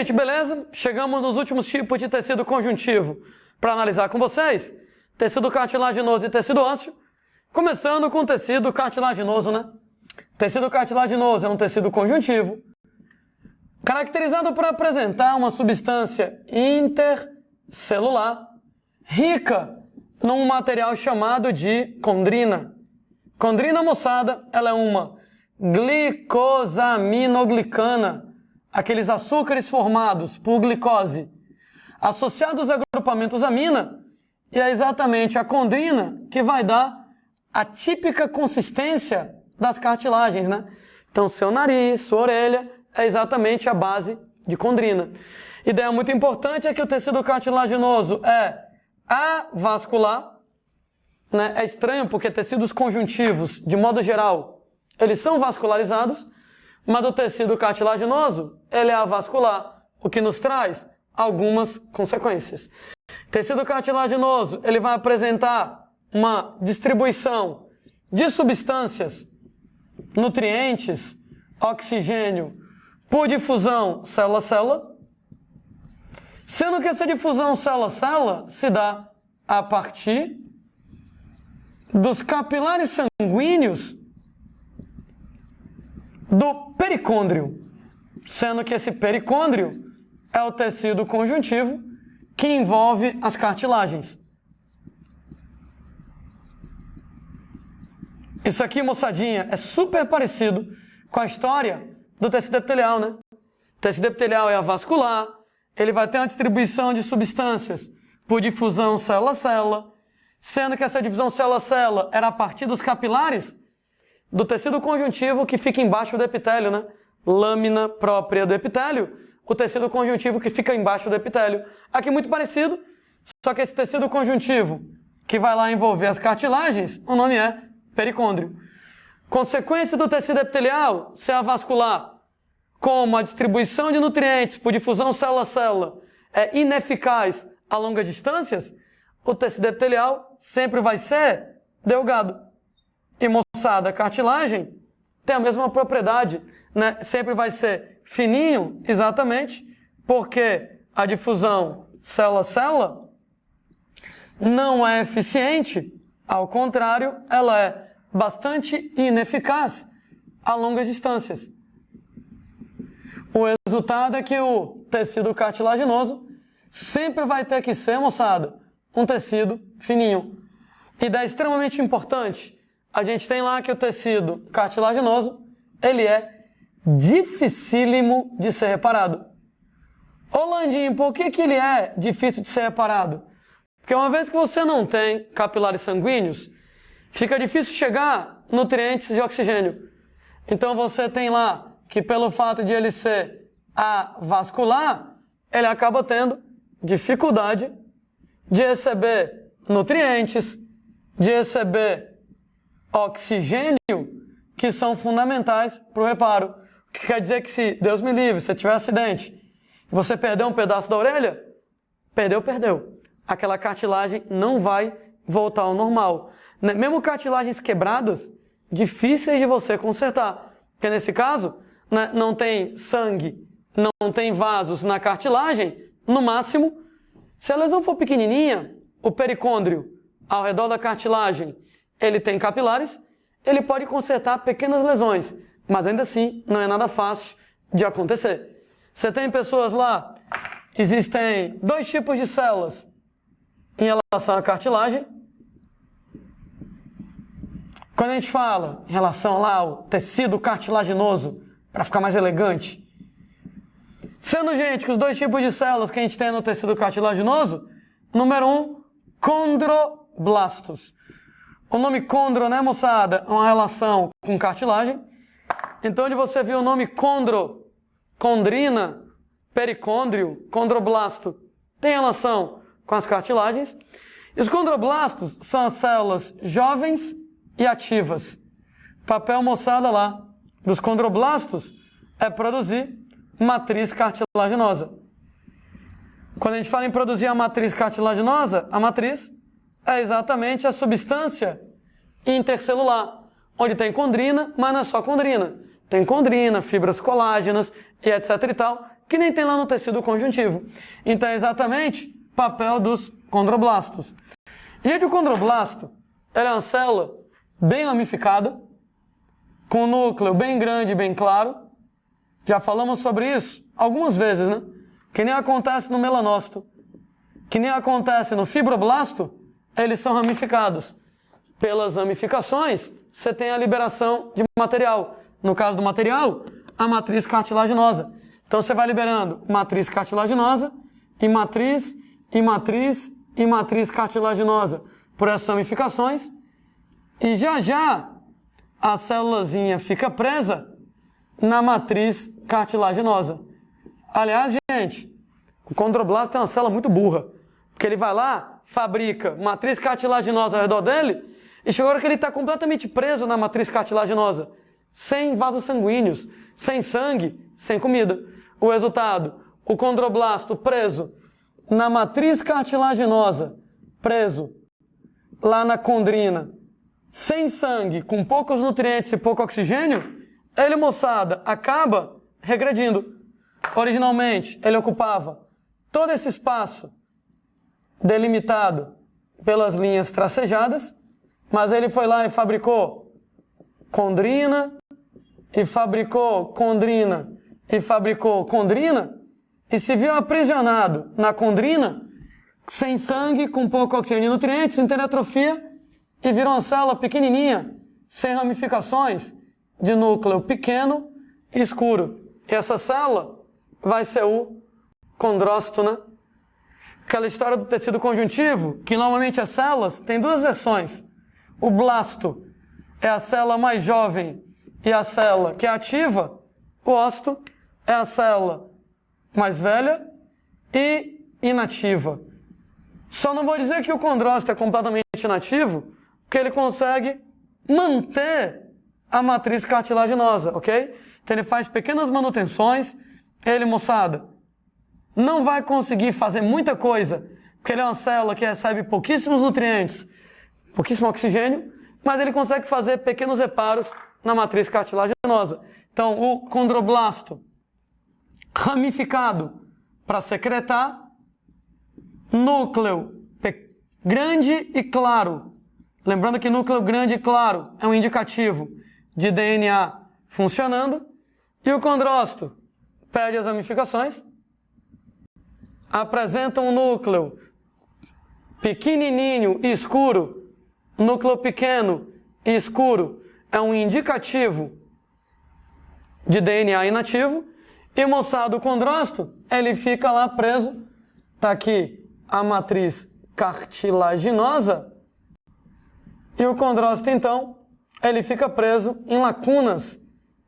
gente, beleza? Chegamos nos últimos tipos de tecido conjuntivo para analisar com vocês. Tecido cartilaginoso e tecido ósseo. Começando com o tecido cartilaginoso, né? Tecido cartilaginoso é um tecido conjuntivo, caracterizado por apresentar uma substância intercelular rica num material chamado de condrina. Condrina, moçada, ela é uma glicosaminoglicana, aqueles açúcares formados por glicose, associados a grupamentos amina, e é exatamente a condrina que vai dar a típica consistência das cartilagens, né? Então, seu nariz, sua orelha, é exatamente a base de condrina. Ideia muito importante é que o tecido cartilaginoso é avascular, né? É estranho porque tecidos conjuntivos, de modo geral, eles são vascularizados, mas do tecido cartilaginoso, ele é avascular, o que nos traz algumas consequências. Tecido cartilaginoso, ele vai apresentar uma distribuição de substâncias, nutrientes, oxigênio, por difusão célula-célula, sendo que essa difusão célula-célula se dá a partir dos capilares sanguíneos do pericôndrio, sendo que esse pericôndrio é o tecido conjuntivo que envolve as cartilagens. Isso aqui, moçadinha, é super parecido com a história do tecido epitelial, né? O tecido epitelial é avascular, ele vai ter uma distribuição de substâncias por difusão célula-célula, sendo que essa divisão célula-célula era a partir dos capilares do tecido conjuntivo que fica embaixo do epitélio, né? Lâmina própria do epitélio, o tecido conjuntivo que fica embaixo do epitélio. Aqui muito parecido, só que esse tecido conjuntivo que vai lá envolver as cartilagens, o nome é pericôndrio. Consequência do tecido epitelial ser avascular, como a distribuição de nutrientes por difusão célula-célula é ineficaz a longas distâncias, o tecido epitelial sempre vai ser delgado. E, moçada, a cartilagem tem a mesma propriedade, né? Sempre vai ser fininho, exatamente, porque a difusão célula-célula não é eficiente, ao contrário, ela é bastante ineficaz a longas distâncias. O resultado é que o tecido cartilaginoso sempre vai ter que ser, moçada, um tecido fininho. Ideia extremamente importante. A gente tem lá que o tecido cartilaginoso, ele é dificílimo de ser reparado. Ô Landinho, por que ele é difícil de ser reparado? Porque uma vez que você não tem capilares sanguíneos, fica difícil chegar nutrientes de oxigênio. Então você tem lá que pelo fato de ele ser avascular, ele acaba tendo dificuldade de receber nutrientes, de receber oxigênio, que são fundamentais para o reparo. O que quer dizer que se, Deus me livre, se tiver acidente, e você perder um pedaço da orelha, perdeu. Aquela cartilagem não vai voltar ao normal. Mesmo cartilagens quebradas, difíceis de você consertar. Porque nesse caso, né, não tem sangue, não tem vasos na cartilagem, no máximo, se a lesão for pequenininha, o pericôndrio ao redor da cartilagem, ele tem capilares, ele pode consertar pequenas lesões, mas ainda assim não é nada fácil de acontecer. Você tem pessoas lá, existem 2 tipos de células em relação à cartilagem. Quando a gente fala em relação lá ao tecido cartilaginoso, para ficar mais elegante, sendo, gente, que os 2 tipos de células que a gente tem no tecido cartilaginoso, número 1, condroblastos. O nome condro, né, moçada, é uma relação com cartilagem. Então, onde você viu o nome condro, condrina, pericôndrio, condroblasto, tem relação com as cartilagens. E os condroblastos são as células jovens e ativas. Papel, moçada, lá dos condroblastos é produzir matriz cartilaginosa. Quando a gente fala em produzir a matriz cartilaginosa, a matriz é exatamente a substância intercelular, onde tem condrina, mas não é só condrina. Tem condrina, fibras colágenas e etc e tal, que nem tem lá no tecido conjuntivo. Então é exatamente o papel dos condroblastos. Gente, o condroblasto, ele é uma célula bem ramificada, com um núcleo bem grande e bem claro. Já falamos sobre isso algumas vezes, né? Que nem acontece no melanócito, que nem acontece no fibroblasto, eles são ramificados. Pelas ramificações, você tem a liberação de material. No caso do material, a matriz cartilaginosa. Então você vai liberando matriz cartilaginosa e matriz, e matriz, e matriz cartilaginosa por essas ramificações. E já já a célulazinha fica presa na matriz cartilaginosa. Aliás, gente, o condroblasto é uma célula muito burra, porque ele vai lá, fabrica matriz cartilaginosa ao redor dele, e chegou a hora que ele está completamente preso na matriz cartilaginosa, sem vasos sanguíneos, sem sangue, sem comida. O resultado, o condroblasto preso na matriz cartilaginosa, preso lá na condrina, sem sangue, com poucos nutrientes e pouco oxigênio, ele, moçada, acaba regredindo. Originalmente, ele ocupava todo esse espaço delimitado pelas linhas tracejadas, mas ele foi lá e fabricou condrina, e fabricou condrina, e fabricou condrina, e se viu aprisionado na condrina, sem sangue, com pouco oxigênio e nutrientes, sem ter atrofia, e virou uma célula pequenininha, sem ramificações, de núcleo pequeno e escuro. E essa célula vai ser o condrócito, né? Aquela história do tecido conjuntivo, que normalmente as células têm duas versões. O blasto é a célula mais jovem e a célula que é ativa. O ócito é a célula mais velha e inativa. Só não vou dizer que o condrócito é completamente inativo, porque ele consegue manter a matriz cartilaginosa, ok? Então ele faz pequenas manutenções. Ele, moçada, não vai conseguir fazer muita coisa, porque ele é uma célula que recebe pouquíssimos nutrientes, pouquíssimo oxigênio, mas ele consegue fazer pequenos reparos na matriz cartilaginosa. Então, o condroblasto ramificado para secretar, núcleo grande e claro. Lembrando que núcleo grande e claro é um indicativo de DNA funcionando. E o condrócito perde as ramificações, apresenta um núcleo pequenininho e escuro. Núcleo pequeno e escuro é um indicativo de DNA inativo. E, moçada, o condrócito, ele fica lá preso. Está aqui a matriz cartilaginosa. E o condrócito, então, ele fica preso em lacunas,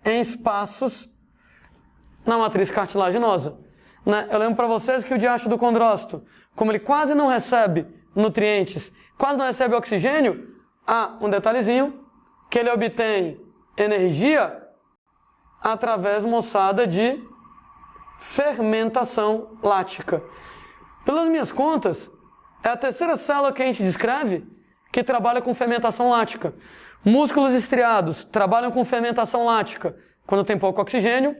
em espaços na matriz cartilaginosa. Né? Eu lembro para vocês que o diacho do condrócito, como ele quase não recebe nutrientes, quase não recebe oxigênio, há um detalhezinho, que ele obtém energia através, moçada, de fermentação lática. Pelas minhas contas, é a terceira célula que a gente descreve que trabalha com fermentação lática. Músculos estriados trabalham com fermentação lática quando tem pouco oxigênio.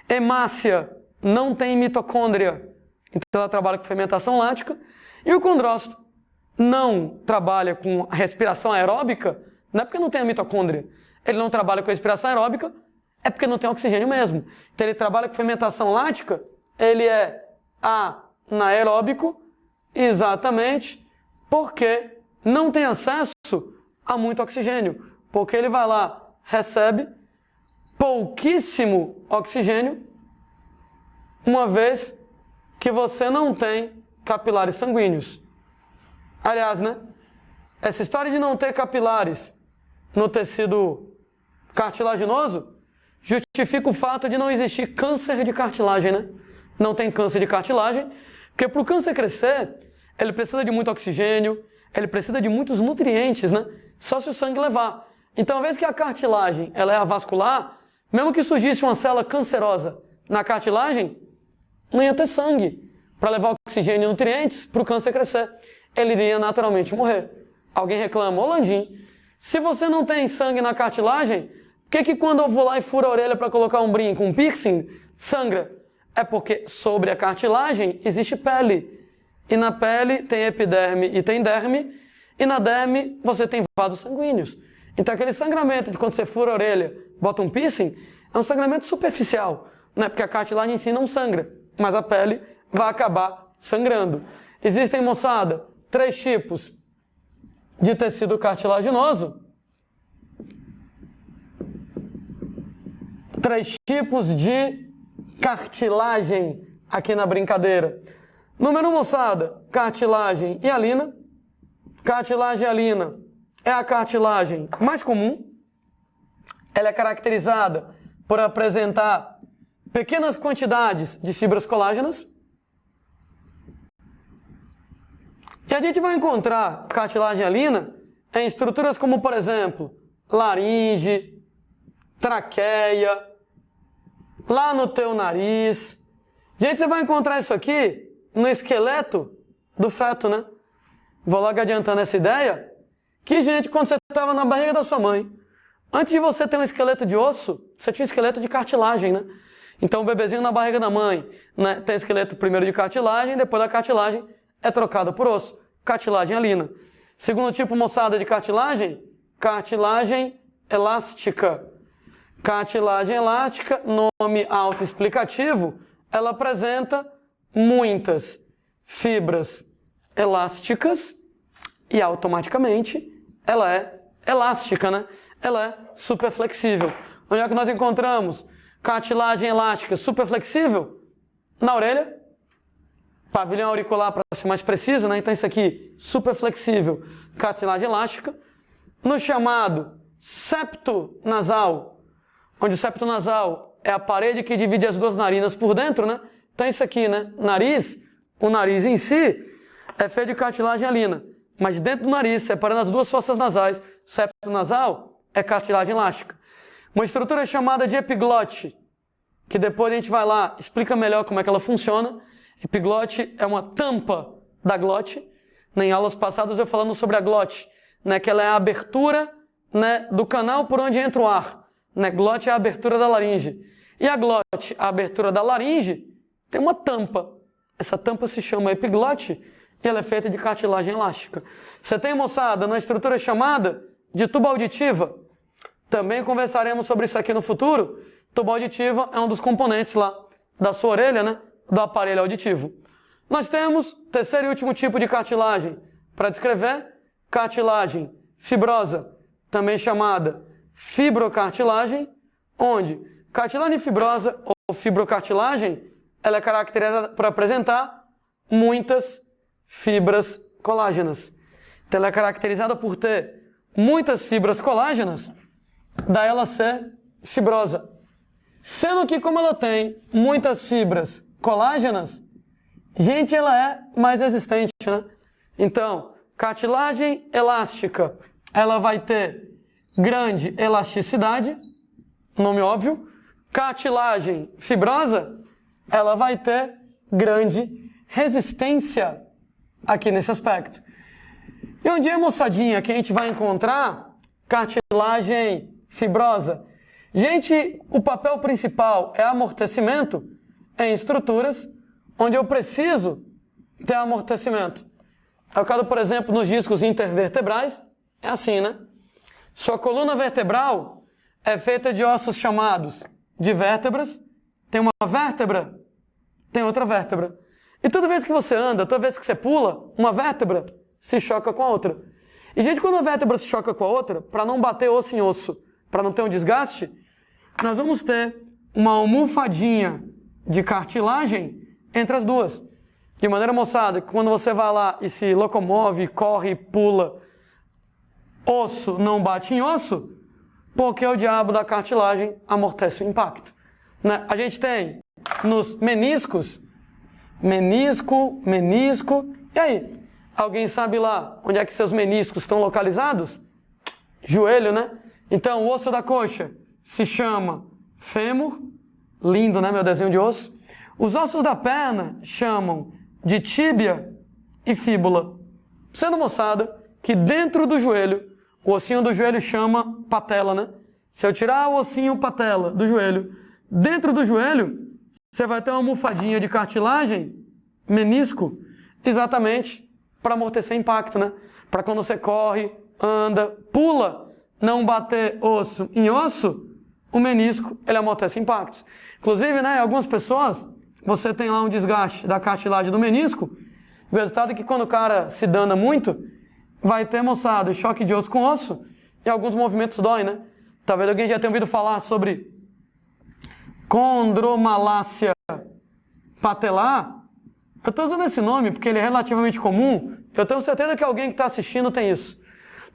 Hemácia não tem mitocôndria, então ela trabalha com fermentação lática. E o condrócito não trabalha com respiração aeróbica, não é porque não tem a mitocôndria. Ele não trabalha com respiração aeróbica, é porque não tem oxigênio mesmo. Então ele trabalha com fermentação lática, ele é anaeróbico, exatamente porque não tem acesso a muito oxigênio. Porque ele vai lá, recebe pouquíssimo oxigênio, uma vez que você não tem capilares sanguíneos. Aliás, né? Essa história de não ter capilares no tecido cartilaginoso justifica o fato de não existir câncer de cartilagem, né? Não tem câncer de cartilagem, porque para o câncer crescer, ele precisa de muito oxigênio, ele precisa de muitos nutrientes, né? Só se o sangue levar. Então, uma vez que a cartilagem ela é avascular, mesmo que surgisse uma célula cancerosa na cartilagem, não ia ter sangue para levar oxigênio e nutrientes para o câncer crescer. Ele iria naturalmente morrer. Alguém reclama, ô Landim, se você não tem sangue na cartilagem, por que quando eu vou lá e furo a orelha para colocar um brinco, um piercing, sangra? É porque sobre a cartilagem existe pele. E na pele tem epiderme e tem derme. E na derme você tem vasos sanguíneos. Então aquele sangramento de quando você fura a orelha, bota um piercing, é um sangramento superficial. Né? Porque a cartilagem em si não sangra. Mas a pele vai acabar sangrando. Existem, moçada, 3 tipos de tecido cartilaginoso. 3 tipos de cartilagem aqui na brincadeira. Número 1, moçada, cartilagem hialina. Cartilagem hialina é a cartilagem mais comum. Ela é caracterizada por apresentar pequenas quantidades de fibras colágenas. E a gente vai encontrar cartilagem hialina em estruturas como, por exemplo, laringe, traqueia, lá no teu nariz. Gente, você vai encontrar isso aqui no esqueleto do feto, né? Vou logo adiantando essa ideia, que, gente, quando você estava na barriga da sua mãe, antes de você ter um esqueleto de osso, você tinha um esqueleto de cartilagem, né? Então o bebezinho na barriga da mãe, né, tem esqueleto primeiro de cartilagem, depois da cartilagem é trocada por osso. Cartilagem hialina. Segundo tipo, moçada, de cartilagem, cartilagem elástica. Cartilagem elástica, nome autoexplicativo, ela apresenta muitas fibras elásticas e automaticamente ela é elástica, né? Ela é superflexível. Onde é que nós encontramos cartilagem elástica superflexível? Na orelha. Pavilhão auricular, para ser mais preciso, né? Então isso aqui, superflexível, cartilagem elástica. No chamado septo nasal, onde o septo nasal é a parede que divide as duas narinas por dentro, né? Então isso aqui, né? Nariz, o nariz em si é feito de cartilagem hialina, mas dentro do nariz, separando as duas fossas nasais, septo nasal é cartilagem elástica. Uma estrutura chamada de epiglote, que depois a gente vai lá, explica melhor como é que ela funciona. Epiglote é uma tampa da glote. Em aulas passadas eu falando sobre a glote, né, que ela é a abertura, né, do canal por onde entra o ar. Né, glote é a abertura da laringe. E a glote, a abertura da laringe, tem uma tampa. Essa tampa se chama epiglote e ela é feita de cartilagem elástica. Você tem, moçada, uma estrutura chamada de tuba auditiva. Também conversaremos sobre isso aqui no futuro. Tuba auditiva é um dos componentes lá da sua orelha, né? Do aparelho auditivo. Nós temos terceiro e último tipo de cartilagem para descrever, cartilagem fibrosa, também chamada fibrocartilagem, onde cartilagem fibrosa ou fibrocartilagem, ela é caracterizada por apresentar muitas fibras colágenas. Então ela é caracterizada por ter muitas fibras colágenas, daí ela ser fibrosa. Sendo que, como ela tem muitas fibras colágenas, gente, ela é mais resistente, né? Então, cartilagem elástica, ela vai ter grande elasticidade, nome óbvio. Cartilagem fibrosa, ela vai ter grande resistência aqui nesse aspecto. E onde é, moçadinha, que a gente vai encontrar cartilagem fibrosa? Gente, o papel principal é amortecimento em estruturas onde eu preciso ter amortecimento. É o caso, por exemplo, nos discos intervertebrais, é assim, né? Sua coluna vertebral é feita de ossos chamados de vértebras, tem uma vértebra, tem outra vértebra. E toda vez que você anda, toda vez que você pula, uma vértebra se choca com a outra. E, gente, quando a vértebra se choca com a outra, para não bater osso em osso, para não ter um desgaste, nós vamos ter uma almofadinha de cartilagem entre as duas. De maneira, moçada, que quando você vai lá e se locomove, corre, pula, osso não bate em osso, porque o diabo da cartilagem amortece o impacto. Né? A gente tem nos meniscos, menisco, e aí? Alguém sabe lá onde é que seus meniscos estão localizados? Joelho, né? Então, o osso da coxa se chama fêmur, lindo, né, meu desenho de osso. Os ossos da perna chamam de tíbia e fíbula. Sendo, moçada, que dentro do joelho, o ossinho do joelho chama patela, né? Se eu tirar o ossinho patela do joelho, dentro do joelho você vai ter uma almofadinha de cartilagem, menisco, exatamente para amortecer impacto, né? Para quando você corre, anda, pula, não bater osso em osso, o menisco, ele amortece impactos. Inclusive, né, algumas pessoas, você tem lá um desgaste da cartilagem do menisco, o resultado é que quando o cara se dana muito, vai ter, moçada, choque de osso com osso, e alguns movimentos doem, né? Talvez alguém já tenha ouvido falar sobre condromalácia patelar. Eu estou usando esse nome porque ele é relativamente comum. Eu tenho certeza que alguém que está assistindo tem isso.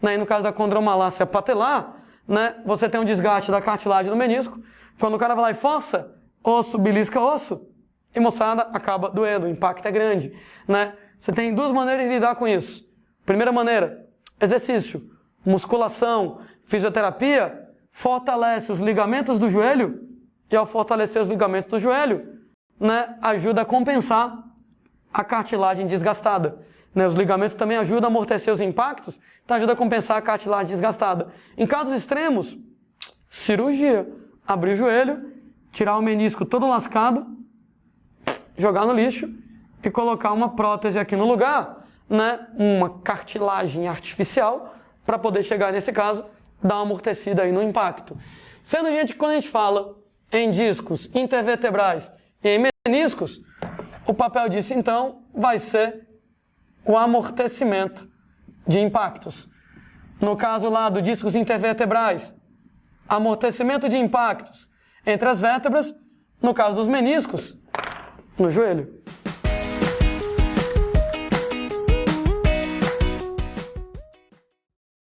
Né? E no caso da condromalácia patelar, né, você tem um desgaste da cartilagem do menisco. Quando o cara vai lá e força, osso belisca osso, e moçada, acaba doendo, o impacto é grande. Né? Você tem duas maneiras de lidar com isso. Primeira maneira, exercício, musculação, fisioterapia, fortalece os ligamentos do joelho, e ao fortalecer os ligamentos do joelho, né, ajuda a compensar a cartilagem desgastada. Né? Os ligamentos também ajudam a amortecer os impactos, então ajuda a compensar a cartilagem desgastada. Em casos extremos, cirurgia. Abrir o joelho, tirar o menisco todo lascado, jogar no lixo e colocar uma prótese aqui no lugar, né? Uma cartilagem artificial, para poder chegar, nesse caso, dar uma amortecida aí no impacto. Sendo gente que quando a gente fala em discos intervertebrais e em meniscos, o papel disso, então, vai ser o amortecimento de impactos. No caso lá dos discos intervertebrais, amortecimento de impactos entre as vértebras, no caso dos meniscos, no joelho.